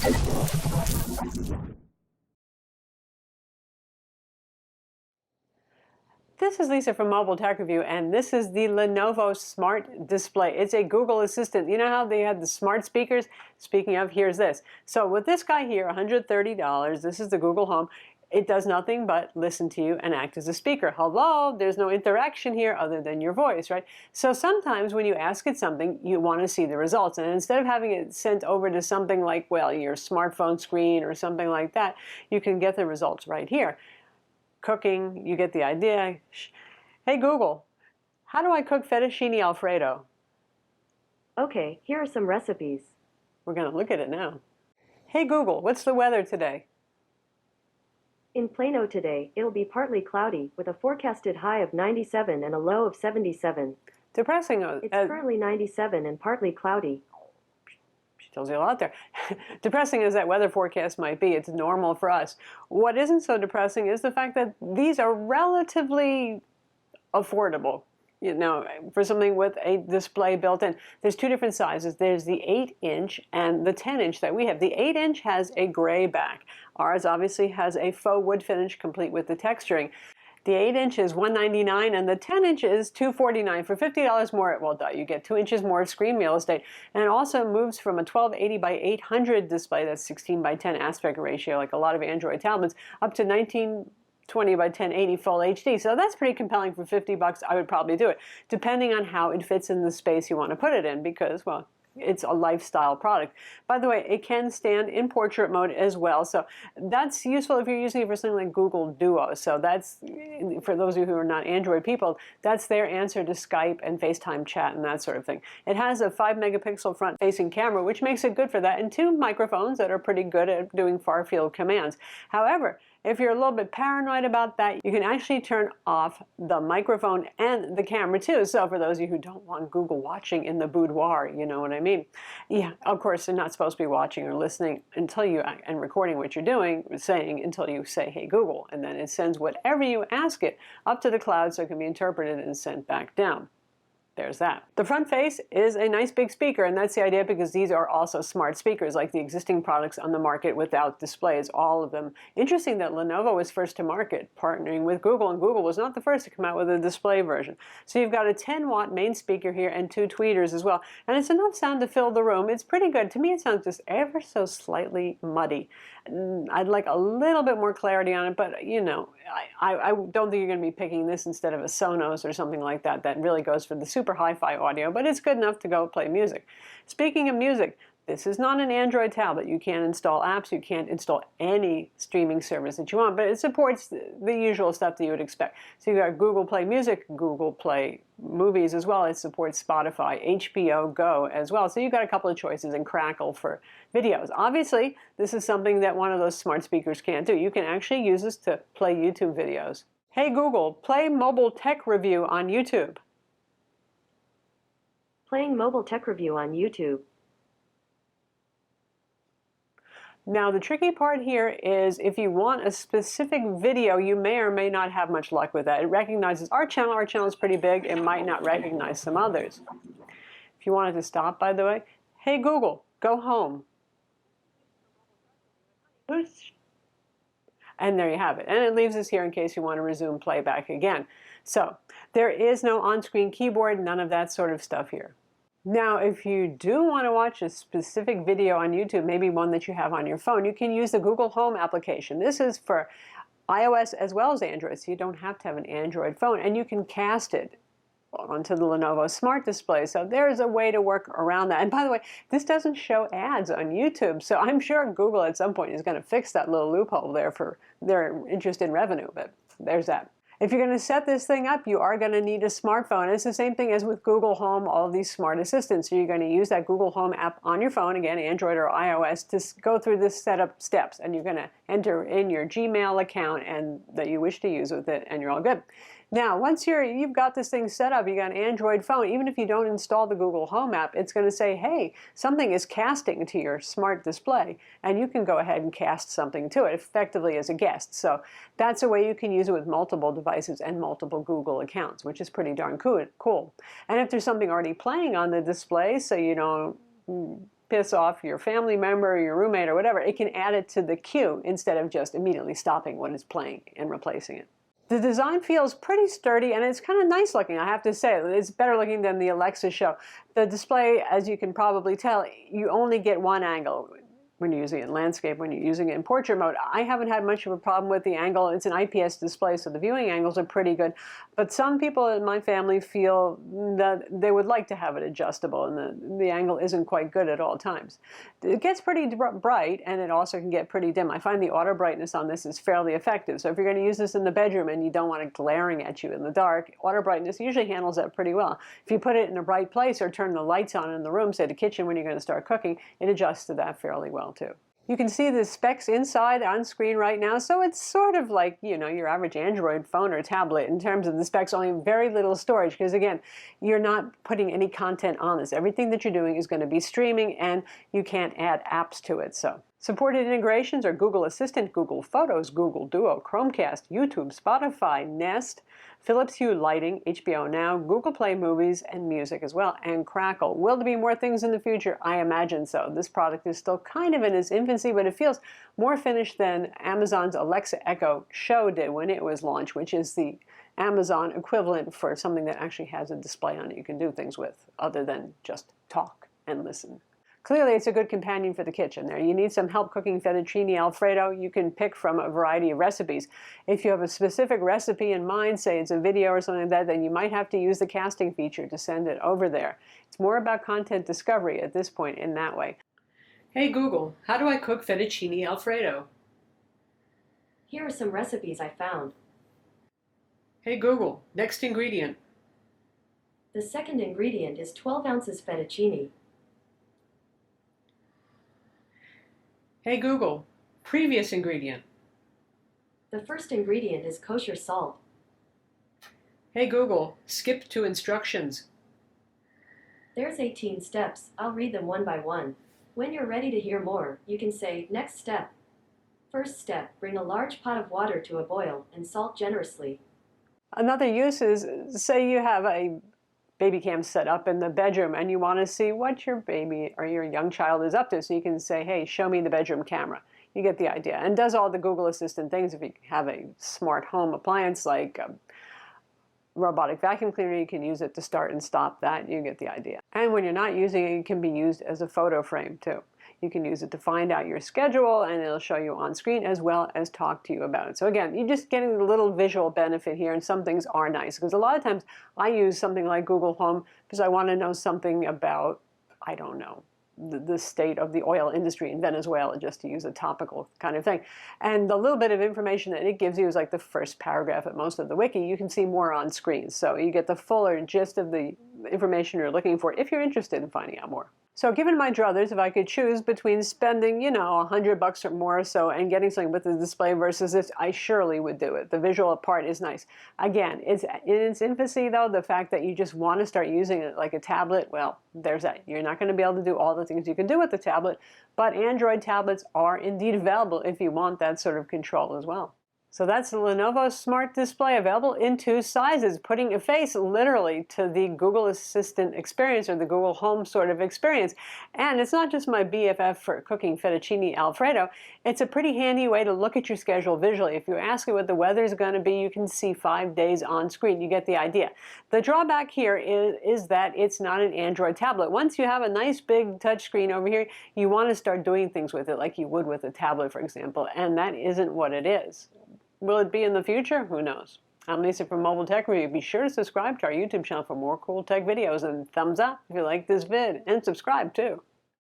This is Lisa from Mobile Tech Review, and this is the Lenovo Smart Display. It's a Google Assistant. You know how they had the smart speakers? Speaking of, here's this. So with this guy here, $130, this is the Google Home. It does nothing but listen to you and act as a speaker. Hello, there's no interaction here other than your voice, right? So sometimes when you ask it something, you want to see the results. And instead of having it sent over to something like, well, your smartphone screen or something like that, you can get the results right here. Cooking, you get the idea. Hey Google, how do I cook fettuccine Alfredo? Okay, here are some recipes. We're going to look at it now. Hey Google, what's the weather today? In Plano today, it'll be partly cloudy with a forecasted high of 97 and a low of 77. Depressing. It's currently 97 and partly cloudy. She tells you a lot there. Depressing as that weather forecast might be, it's normal for us. What isn't so depressing is the fact that these are relatively affordable. You know, for something with a display built in. There's two different sizes. There's the 8-inch and the 10-inch that we have. The 8-inch has a gray back. Ours obviously has a faux wood finish complete with the texturing. The 8-inch is $199 and the 10-inch is $249. For $50 more, well, you get 2 inches more of screen real estate. And it also moves from a 1280 by 800 display, that's 16 by 10 aspect ratio, like a lot of Android tablets, up to 1920 by 1080 full HD. So that's pretty compelling. For $50. I would probably do it, depending on how it fits in the space you want to put it in, because, well, it's a lifestyle product. By the way, it can stand in portrait mode as well. So that's useful if you're using it for something like Google Duo. So that's, for those of you who are not Android people, that's their answer to Skype and FaceTime chat and that sort of thing. It has a 5-megapixel front-facing camera, which makes it good for that, and 2 microphones that are pretty good at doing far-field commands. However, if you're a little bit paranoid about that, you can actually turn off the microphone and the camera too. So for those of you who don't want Google watching in the boudoir, you know what I mean? Yeah, of course, they're not supposed to be watching or listening until you, and recording what you're doing, saying until you say, hey Google, and then it sends whatever you ask it up to the cloud so it can be interpreted and sent back down. There's that. The front face is a nice big speaker, and that's the idea because these are also smart speakers like the existing products on the market without displays, all of them. Interesting that Lenovo was first to market, partnering with Google, and Google was not the first to come out with a display version. So you've got a 10-watt main speaker here and 2 tweeters as well, and it's enough sound to fill the room. It's pretty good. To me, it sounds just ever so slightly muddy. I'd like a little bit more clarity on it, but you know, I don't think you're going to be picking this instead of a Sonos or something like that. That really goes for the super hi-fi audio, but it's good enough to go play music. Speaking of music, this is not an Android tablet. You can't install apps. You can't install any streaming service that you want, but it supports the usual stuff that you would expect. So you've got Google Play Music, Google Play Movies as well. It supports Spotify, HBO Go as well. So you've got a couple of choices, and Crackle for videos. Obviously, this is something that one of those smart speakers can't do. You can actually use this to play YouTube videos. Hey Google, play Mobile Tech Review on YouTube. Playing Mobile Tech Review on YouTube. Now the tricky part here is if you want a specific video, you may or may not have much luck with that. It recognizes our channel is pretty big, it might not recognize some others. If you wanted to stop, by the way, hey Google, go home. And there you have it. And it leaves us here in case you want to resume playback again. So there is no on-screen keyboard, none of that sort of stuff here. Now, if you do want to watch a specific video on YouTube, maybe one that you have on your phone, you can use the Google Home application. This is for iOS as well as Android, so you don't have to have an Android phone, and you can cast it onto the Lenovo Smart Display. So there's a way to work around that. And by the way, this doesn't show ads on YouTube, so I'm sure Google at some point is going to fix that little loophole there for their interest in revenue, but there's that. If you're going to set this thing up, you are going to need a smartphone. It's the same thing as with Google Home, all of these smart assistants. So you're going to use that Google Home app on your phone, again, Android or iOS, to go through the setup steps. And you're going to enter in your Gmail account and that you wish to use with it, and you're all good. Now, once you've got this thing set up, you got an Android phone, even if you don't install the Google Home app, it's going to say, hey, something is casting to your smart display, and you can go ahead and cast something to it effectively as a guest. So that's a way you can use it with multiple devices and multiple Google accounts, which is pretty darn cool. And if there's something already playing on the display, so you don't piss off your family member or your roommate or whatever, it can add it to the queue instead of just immediately stopping what it's playing and replacing it. The design feels pretty sturdy and it's kind of nice looking, I have to say. It's better looking than the Alexa Show. The display, as you can probably tell, you only get one angle when you're using it in landscape, when you're using it in portrait mode. I haven't had much of a problem with the angle. It's an IPS display, so the viewing angles are pretty good. But some people in my family feel that they would like to have it adjustable, and the angle isn't quite good at all times. It gets pretty bright, and it also can get pretty dim. I find the auto brightness on this is fairly effective. So if you're going to use this in the bedroom and you don't want it glaring at you in the dark, auto brightness usually handles that pretty well. If you put it in a bright place or turn the lights on in the room, say the kitchen when you're going to start cooking, it adjusts to that fairly well too. You can see the specs inside on screen right now, so it's sort of like, you know, your average Android phone or tablet in terms of the specs, only very little storage, because again, you're not putting any content on this. Everything that you're doing is going to be streaming, and you can't add apps to it. So supported integrations are Google Assistant, Google Photos, Google Duo, Chromecast, YouTube, Spotify, Nest, Philips Hue lighting, HBO Now, Google Play Movies, and music as well, and Crackle. Will there be more things in the future? I imagine so. This product is still kind of in its infancy, but it feels more finished than Amazon's Alexa Echo Show did when it was launched, which is the Amazon equivalent for something that actually has a display on it you can do things with, other than just talk and listen. Clearly, it's a good companion for the kitchen there. You need some help cooking fettuccine Alfredo, you can pick from a variety of recipes. If you have a specific recipe in mind, say it's a video or something like that, then you might have to use the casting feature to send it over there. It's more about content discovery at this point in that way. Hey Google, how do I cook fettuccine Alfredo? Here are some recipes I found. Hey Google, next ingredient. The second ingredient is 12 ounces fettuccine. Hey Google, previous ingredient. The first ingredient is kosher salt. Hey Google, skip to instructions. There's 18 steps. I'll read them one by one. When you're ready to hear more, you can say, next step. First step, bring a large pot of water to a boil and salt generously. Another use is, say you have a baby cam set up in the bedroom and you want to see what your baby or your young child is up to. So you can say, hey, show me the bedroom camera. You get the idea. And does all the Google Assistant things. If you have a smart home appliance like a robotic vacuum cleaner, you can use it to start and stop that. You get the idea. And when you're not using it, it can be used as a photo frame too. You can use it to find out your schedule, and it'll show you on screen as well as talk to you about it. So again, you're just getting a little visual benefit here, and some things are nice. Because a lot of times I use something like Google Home because I want to know something about, I don't know, the state of the oil industry in Venezuela, just to use a topical kind of thing. And the little bit of information that it gives you is like the first paragraph at most of the wiki. You can see more on screen. So you get the fuller gist of the information you're looking for if you're interested in finding out more. So given my druthers, if I could choose between spending, you know, $100 or more or so and getting something with the display versus this, I surely would do it. The visual part is nice. Again, it's in its infancy though. The fact that you just want to start using it like a tablet, well, there's that. You're not going to be able to do all the things you can do with the tablet, but Android tablets are indeed available if you want that sort of control as well. So that's the Lenovo Smart Display, available in 2 sizes, putting a face literally to the Google Assistant experience or the Google Home sort of experience. And it's not just my BFF for cooking fettuccine Alfredo. It's a pretty handy way to look at your schedule visually. If you ask it what the weather is going to be, you can see 5 days on screen. You get the idea. The drawback here is that it's not an Android tablet. Once you have a nice big touch screen over here, you want to start doing things with it like you would with a tablet, for example, and that isn't what it is. Will it be in the future? Who knows? I'm Lisa from Mobile Tech Review. Be sure to subscribe to our YouTube channel for more cool tech videos, and thumbs up if you like this vid, and subscribe too.